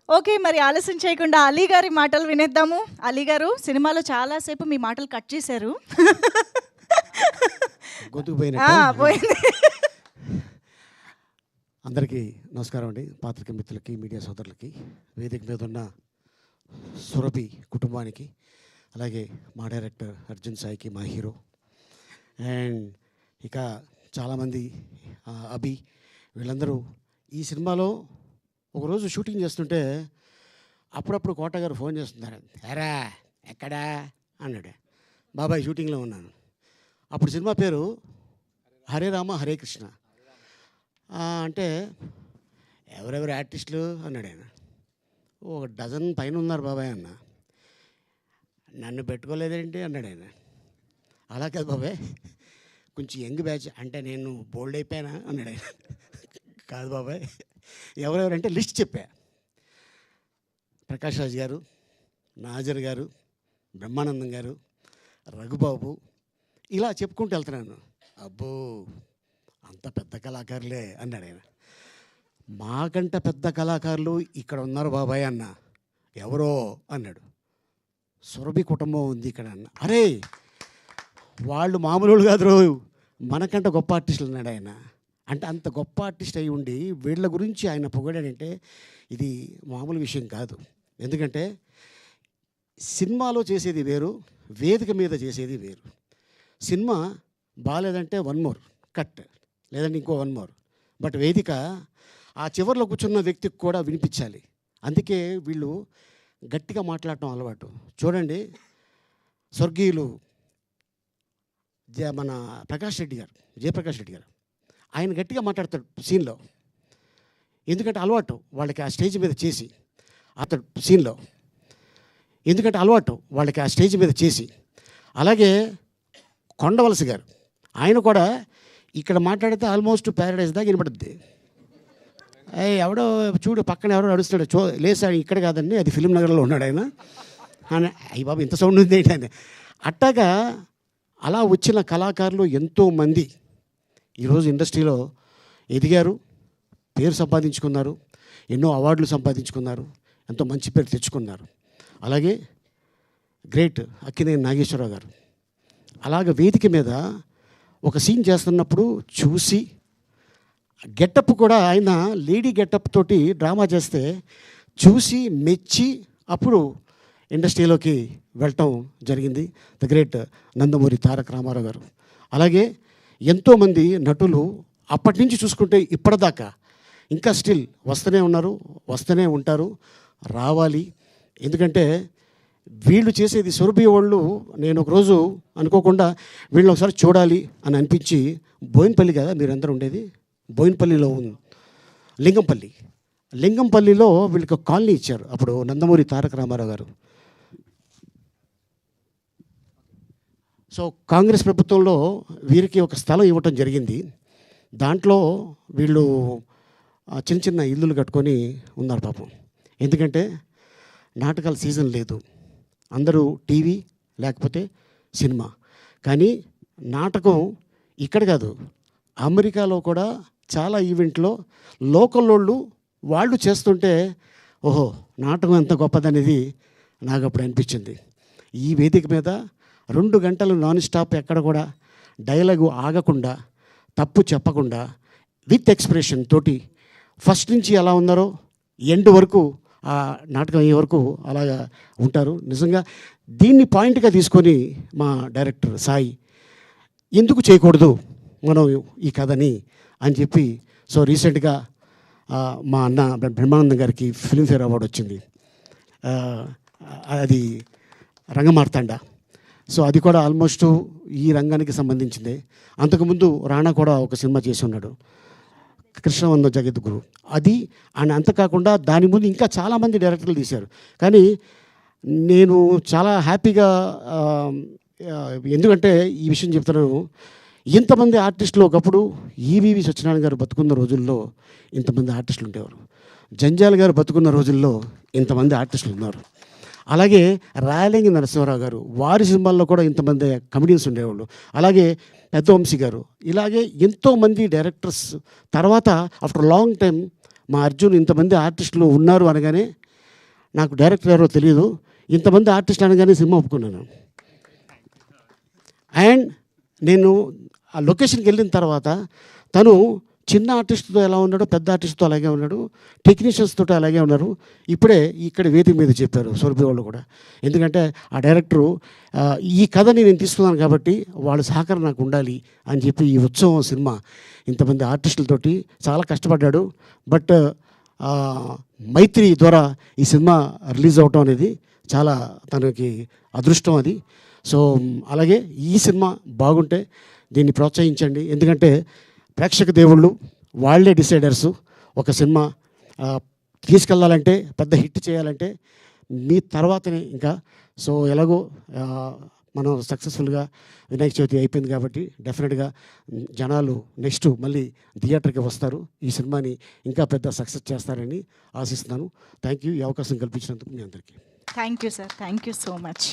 Okay, మరి ఆలస్యం చేయకుండా అలీ గారి మాటలు వినేద్దాము. అలీ గారు, సినిమాలో చాలాసేపు మీ మాటలు కట్ చేశారు. గొంతుకు పోయినట్టు. పోయింది. అందరికీ నమస్కారం అండి. పాత్రిక మిత్రులకి, మీడియా సోదరులకి, వేదిక మీద ఉన్న సురభి కుటుంబానికి, అలాగే మా డైరెక్టర్ అర్జున్ సాయికి, మా హీరో, అండ్ ఇక చాలామంది అభి, వీళ్ళందరూ ఈ సినిమాలో ఒకరోజు షూటింగ్ చేస్తుంటే అప్పుడప్పుడు కోట గారు ఫోన్ చేస్తున్నారు. ఎరా ఎక్కడా అన్నాడు. బాబాయ్ షూటింగ్లో ఉన్నాను. అప్పుడు సినిమా పేరు హరే రామ హరే కృష్ణ. అంటే ఎవరెవరు ఆర్టిస్టులు అన్నాడు ఆయన. ఒక డజన్ పైన ఉన్నారు బాబాయ్ అన్న. నన్ను పెట్టుకోలేదేంటి అన్నాడు ఆయన. అలా కాదు బాబాయ్, కొంచెం యంగ్ బ్యాచ్ అంటే నేను బోల్డ్ అయిపోయానా అన్నాడు ఆయన. కాదు బాబాయ్, ఎవరెవరంటే లిస్ట్ చెప్పా. ప్రకాష్ రాజ్ గారు, నాజర్ గారు, బ్రహ్మానందం గారు, రఘుబాబు, ఇలా చెప్పుకుంటూ వెళ్తున్నాను. అబ్బో అంత పెద్ద కళాకారులే అన్నాడు ఆయన. మాకంట పెద్ద కళాకారులు ఇక్కడ ఉన్నారు బాబాయ్ అన్న. ఎవరో అన్నాడు. సురభి కుటుంబం ఉంది ఇక్కడ అన్న. అరే వాళ్ళు మామూలు కాదు రో, మనకంట గొప్ప ఆర్టిస్టులు అన్నాడు ఆయన. అంటే అంత గొప్ప ఆర్టిస్ట్ అయి ఉండి వీళ్ళ గురించి ఆయన పొగడాడంటే ఇది మామూలు విషయం కాదు. ఎందుకంటే సినిమాలో చేసేది వేరు, వేదిక మీద చేసేది వేరు. సినిమా బాగాలేదంటే వన్ మోర్ కట్, లేదంటే ఇంకో వన్ మోర్. బట్ వేదిక ఆ చివరిలో కూర్చున్న వ్యక్తికి కూడా వినిపించాలి. అందుకే వీళ్ళు గట్టిగా మాట్లాడటం అలవాటు. చూడండి, స్వర్గీయులు మన ప్రకాష్ రెడ్డి గారు, జయప్రకాష్ రెడ్డి గారు, ఆయన గట్టిగా మాట్లాడతాడు సీన్లో. ఎందుకంటే అలవాటు వాళ్ళకి ఆ స్టేజ్ మీద చేసి, అతడు సీన్లో ఎందుకంటే అలవాటు వాళ్ళకి ఆ స్టేజ్ మీద చేసి. అలాగే కొండవలస గారు, ఆయన కూడా ఇక్కడ మాట్లాడితే ఆల్మోస్ట్ ప్యారడైజ్ దాకా వినపడుద్ది. ఎవడో చూడు పక్కన ఎవడో నడుస్తాడు, లేసాడు ఇక్కడ కాదండి, అది ఫిలిం నగర్లో ఉన్నాడు ఆయన అని. అయ్యి బాబు ఇంత సౌండ్ ఉంది ఏంటంటే. అట్టాగా అలా వచ్చిన కళాకారులు ఎంతోమంది ఈరోజు ఇండస్ట్రీలో ఎదిగారు, పేరు సంపాదించుకున్నారు, ఎన్నో అవార్డులు సంపాదించుకున్నారు, ఎంతో మంచి పేరు తెచ్చుకున్నారు. అలాగే గ్రేట్ అక్కినేని నాగేశ్వరరావు గారు అలాగ వేదిక మీద ఒక సీన్ చేస్తున్నప్పుడు చూసి, గెటప్ కూడా ఆయన లేడీ గెటప్ తోటి డ్రామా చేస్తే చూసి మెచ్చి అప్పుడు ఇండస్ట్రీలోకి వెళ్ళటం జరిగింది. ద గ్రేట్ నందమూరి తారక రామారావు గారు. అలాగే ఎంతోమంది నటులు అప్పటి నుంచి చూసుకుంటే ఇప్పటిదాకా ఇంకా స్టిల్ వస్తూనే ఉన్నారు, వస్తూనే ఉంటారు, రావాలి. ఎందుకంటే వీళ్ళు చేసేది సురభి వాళ్ళు. నేను ఒకరోజు అనుకోకుండా వీళ్ళని ఒకసారి చూడాలి అని అనిపించి, బోయినపల్లి కదా మీరందరూ ఉండేది, బోయినపల్లిలో లింగంపల్లిలో వీళ్ళకి ఒక కాలనీ ఇచ్చారు అప్పుడు నందమూరి తారక రామారావు గారు. సో కాంగ్రెస్ ప్రభుత్వంలో వీరికి ఒక స్థలం ఇవ్వటం జరిగింది. దాంట్లో వీళ్ళు చిన్న చిన్న ఇల్లులు కట్టుకొని ఉన్నారు పాపం. ఎందుకంటే నాటకాల సీజన్ లేదు, అందరూ టీవీ లేకపోతే సినిమా. కానీ నాటకం ఇక్కడ కాదు, అమెరికాలో కూడా చాలా ఈవెంట్లో లోకల్ వాళ్ళు చేస్తుంటే ఓహో నాటకం ఎంత గొప్పదనేది నాకు అప్పుడు అనిపించింది. ఈ వేదిక మీద 2 గంటలు నాన్ స్టాప్, ఎక్కడ కూడా డైలాగు ఆగకుండా, తప్పు చెప్పకుండా, విత్ ఎక్స్ప్రెషన్ తోటి ఫస్ట్ నుంచి ఎలా ఉన్నారో ఎండ్ వరకు, ఆ నాటకం అయ్యే వరకు అలాగా ఉంటారు. నిజంగా దీన్ని పాయింట్గా తీసుకొని మా డైరెక్టర్ సాయి ఎందుకు చేయకూడదు మనం ఈ కథని అని చెప్పి, సో రీసెంట్గా మా అన్న బ్రహ్మానందం గారికి ఫిల్మ్ఫేర్ అవార్డు వచ్చింది. అది రంగమార్తాండ. సో అది కూడా ఆల్మోస్ట్ ఈ రంగానికి సంబంధించిందే. అంతకుముందు రాణా కూడా ఒక సినిమా చేసి ఉన్నాడు, కృష్ణవందం జగద్గురు. అది అని అంతకాకుండా దాని ముందు ఇంకా చాలామంది డైరెక్టర్లు తీశారు. కానీ నేను చాలా హ్యాపీగా, ఎందుకంటే ఈ విషయం చెప్తున్నాను, ఇంతమంది ఆర్టిస్టులు ఒకప్పుడు ఈవీవి సత్యనారాయణ గారు బతుకున్న రోజుల్లో ఇంతమంది ఆర్టిస్టులు ఉండేవారు, జంజాల్ గారు బతుకున్న రోజుల్లో ఇంతమంది ఆర్టిస్టులు ఉన్నారు. అలాగే రాయలింగి నరసింహారావు గారు, వారి సినిమాల్లో కూడా ఇంతమంది కమెడియన్స్ ఉండేవాళ్ళు. అలాగే పెద్దవంశీ గారు, ఇలాగే ఎంతోమంది డైరెక్టర్స్. తర్వాత ఆఫ్టర్ లాంగ్ టైం మా అర్జున్ ఇంతమంది ఆర్టిస్టులు ఉన్నారు అనగానే నాకు డైరెక్టర్ ఎవరో తెలియదు, ఇంతమంది ఆర్టిస్ట్ అనగానే సినిమా ఒప్పుకున్నాను. అండ్ నేను ఆ లొకేషన్కి వెళ్ళిన తర్వాత తను చిన్న ఆర్టిస్ట్తో ఎలా ఉన్నాడో పెద్ద ఆర్టిస్ట్తో అలాగే ఉన్నాడు, టెక్నీషియన్స్ తోటి అలాగే ఉన్నారు. ఇప్పుడే ఇక్కడ వేదిక మీద చెప్పారు సొరబి వాళ్ళు కూడా. ఎందుకంటే ఆ డైరెక్టరు ఈ కథని నేను తీసుకున్నాను కాబట్టి వాళ్ళ సహకారం నాకు ఉండాలి అని చెప్పి ఈ ఉత్సవం సినిమా ఇంతమంది ఆర్టిస్టులతోటి చాలా కష్టపడ్డాడు. బట్ మైత్రి ద్వారా ఈ సినిమా రిలీజ్ అవటం అనేది చాలా తనకి అదృష్టం అది. సో అలాగే ఈ సినిమా బాగుంటే దీన్ని ప్రోత్సహించండి. ఎందుకంటే ప్రేక్షక దేవుళ్ళు వాళ్ళే డిసైడర్సు. ఒక సినిమా తీసుకెళ్ళాలంటే, పెద్ద హిట్ చేయాలంటే మీ తర్వాతనే ఇంకా. సో ఎలాగో మనం సక్సెస్ఫుల్గా వినాయక చవితి అయిపోయింది కాబట్టి డెఫినెట్గా జనాలు నెక్స్ట్ మళ్ళీ థియేటర్కి వస్తారు. ఈ సినిమాని ఇంకా పెద్ద సక్సెస్ చేస్తారని ఆశిస్తున్నాను. థ్యాంక్ యూ, ఈ అవకాశం కల్పించినందుకు మీ అందరికీ. Thank you sir, thank you so much.